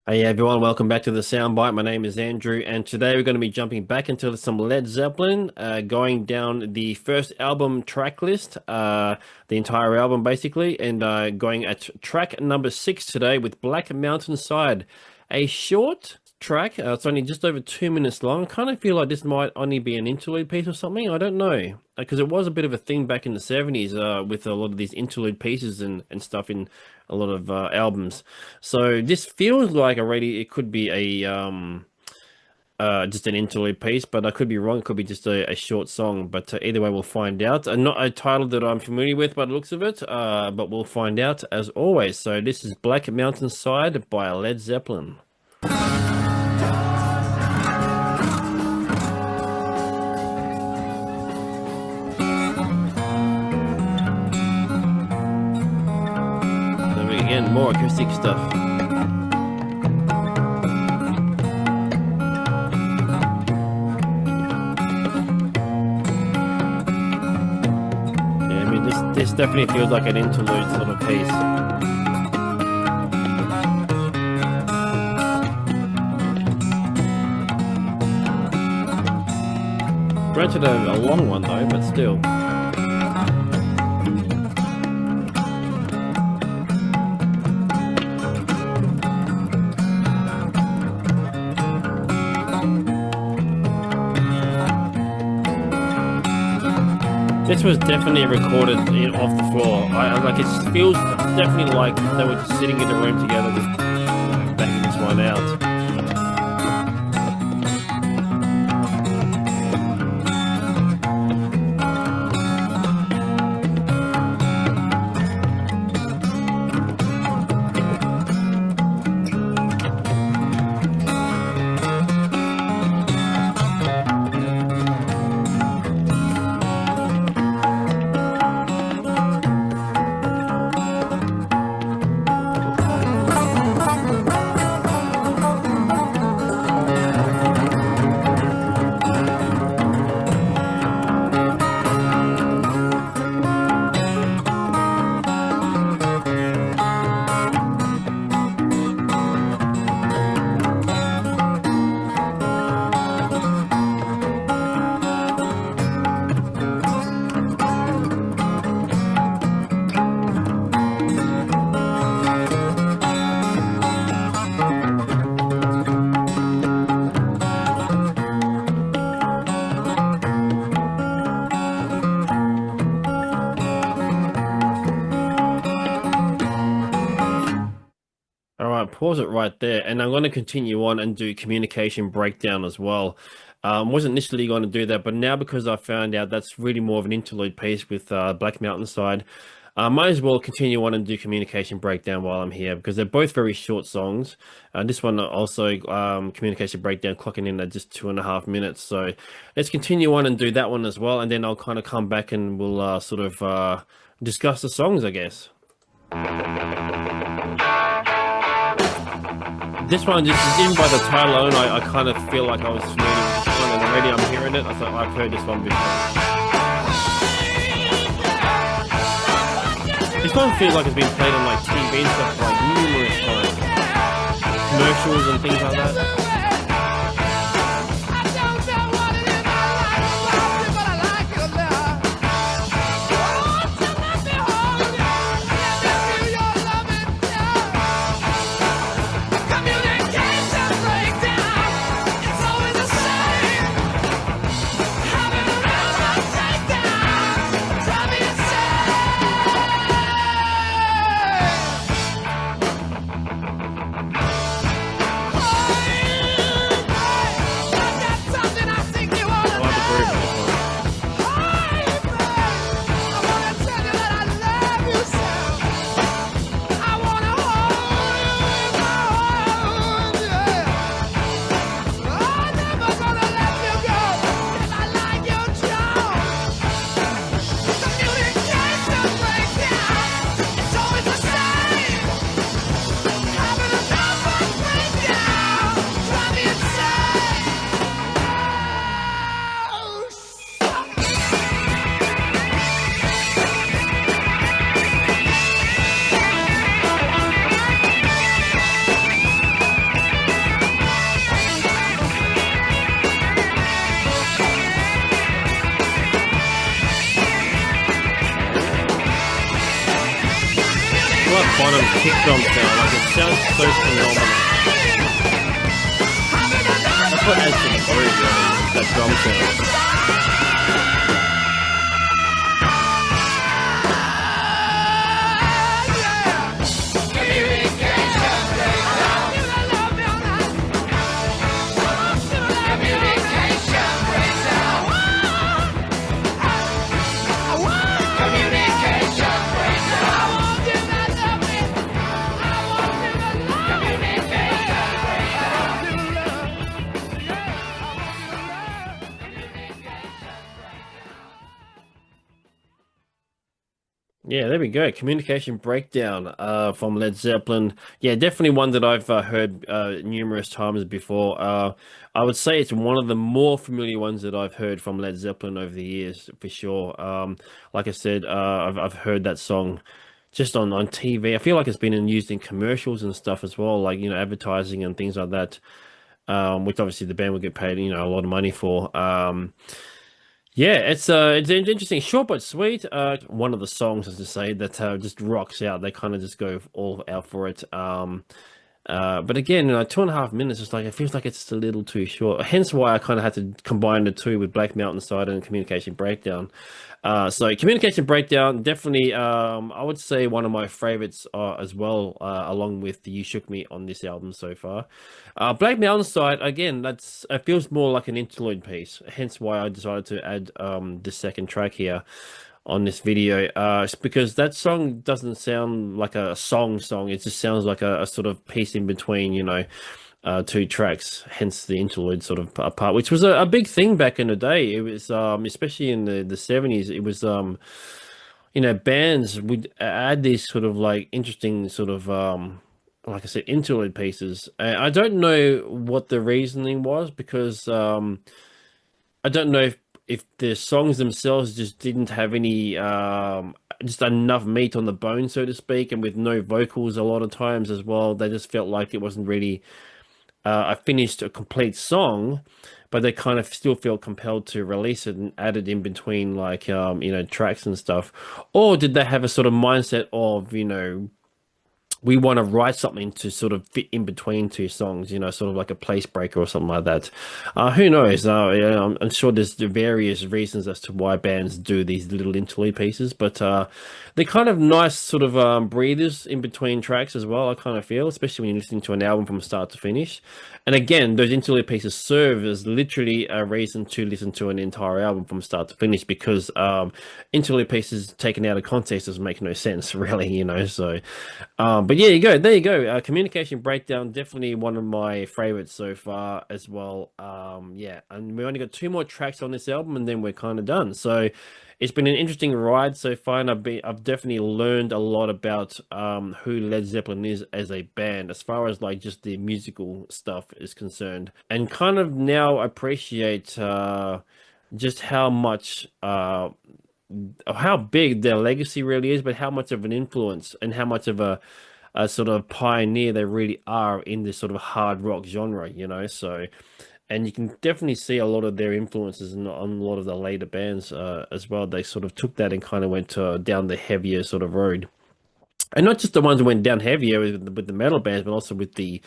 Hey everyone, welcome back to the Soundbyte. My name is Andrew, and today we're going to be jumping back into some Led Zeppelin, going down the first album track list, the entire album basically, and going at track number 6 today with Black Mountain Side. A short track, it's only just over 2 minutes long. I kind of feel like this might only be an interlude piece or something. I don't know, because it was a bit of a thing back in the 70s with a lot of these interlude pieces and stuff in a lot of albums. So this feels like already it could be a just an interlude piece, but I could be wrong. It could be just a short song, but either way we'll find out. Not a title that I'm familiar with by the looks of it, but we'll find out as always. So this is Black Mountain Side by Led Zeppelin. Again, more acoustic stuff. Yeah, I mean this definitely feels like an interlude sort of piece. Granted a long one though, but still. This was definitely recorded off the floor. Like it feels definitely like they were just sitting in the room together, just banging this one out. All right, pause it right there, and I'm going to continue on and do communication breakdown as well. Wasn't initially going to do that, but now because I found out that's really more of an interlude piece with Black Mountain Side, might as well continue on and do communication breakdown while I'm here because they're both very short songs. This one also communication breakdown clocking in at just 2.5 minutes. So let's continue on and do that one as well, and then I'll kind of come back and we'll sort of discuss the songs, I guess. This one, just even by the title alone, I kind of feel like I was familiar with this one, and already I'm hearing it. I thought I've heard this one before. This one feels like it's been played on like TV and stuff like numerous times, commercials and things like that. bottom kick drum sound. Like it sounds so phenomenal. That's what adds to the groove, really, that drum sound. Yeah, there we go. Communication Breakdown from Led Zeppelin. Yeah, definitely one that I've heard numerous times before. I would say it's one of the more familiar ones that I've heard from Led Zeppelin over the years, for sure. Like I said, I've heard that song just on TV. I feel like it's been used in commercials and stuff as well, like, advertising and things like that, which obviously the band would get paid, a lot of money for. Yeah, it's interesting, short but sweet. One of the songs, as to say, that just rocks out. They kind of just go all out for it. But again, 2.5 minutes is like it feels like it's just a little too short. Hence why I kind of had to combine the two with Black Mountainside and Communication Breakdown. So Communication Breakdown, definitely, I would say one of my favorites as well, along with the You Shook Me on this album so far. Black Mountainside, again, it feels more like an interlude piece. Hence why I decided to add the second track here on this video. It's because that song doesn't sound like a song. It just sounds like a sort of piece in between, two tracks, hence the interlude sort of part, which was a big thing back in the day. It was especially in the 70s. It was bands would add these sort of like interesting sort of like I said, interlude pieces. I don't know what the reasoning was, because I don't know if the songs themselves just didn't have any just enough meat on the bone, so to speak, and with no vocals a lot of times as well. They just felt like it wasn't really a complete song, but they kind of still feel compelled to release it and add it in between, like tracks and stuff. Or did they have a sort of mindset of, we want to write something to sort of fit in between two songs, sort of like a place breaker or something like that. Who knows? I'm sure there's the various reasons as to why bands do these little interlude pieces, but they're kind of nice sort of breathers in between tracks as well, I kind of feel, especially when you're listening to an album from start to finish. And again, those interlude pieces serve as literally a reason to listen to an entire album from start to finish, because interlude pieces taken out of context doesn't make no sense, really, so... But yeah, there you go. Communication Breakdown, definitely one of my favorites so far as well. Yeah, and we only got two more tracks on this album, and then we're kind of done. So it's been an interesting ride so far, and I've definitely learned a lot about who Led Zeppelin is as a band, as far as like just the musical stuff is concerned, and kind of now appreciate just how much how big their legacy really is, but how much of an influence and how much of a sort of pioneer they really are in this sort of hard rock genre, so, and you can definitely see a lot of their influences on a lot of the later bands as well. They sort of took that and kind of went down the heavier sort of road, and not just the ones who went down heavier with the metal bands, but also with the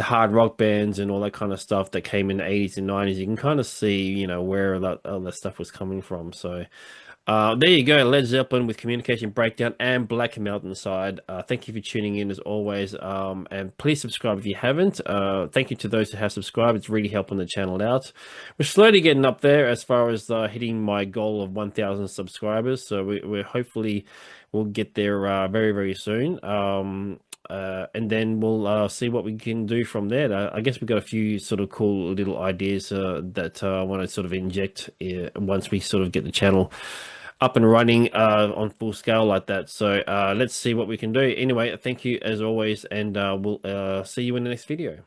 hard rock bands and all that kind of stuff that came in the 80s and 90s. You can kind of see, where all that stuff was coming from. So there you go, Led Zeppelin with Communication Breakdown and Black Mountainside. Thank you for tuning in as always, and please subscribe if you haven't. Thank you to those who have subscribed. It's really helping the channel out. We're slowly getting up there as far as hitting my goal of 1,000 subscribers, so we're hopefully we'll get there very, very soon. And then we'll see what we can do from there. I guess we've got a few sort of cool little ideas that I want to sort of inject once we sort of get the channel up and running on full scale like that. So let's see what we can do. Anyway, thank you as always, and we'll see you in the next video.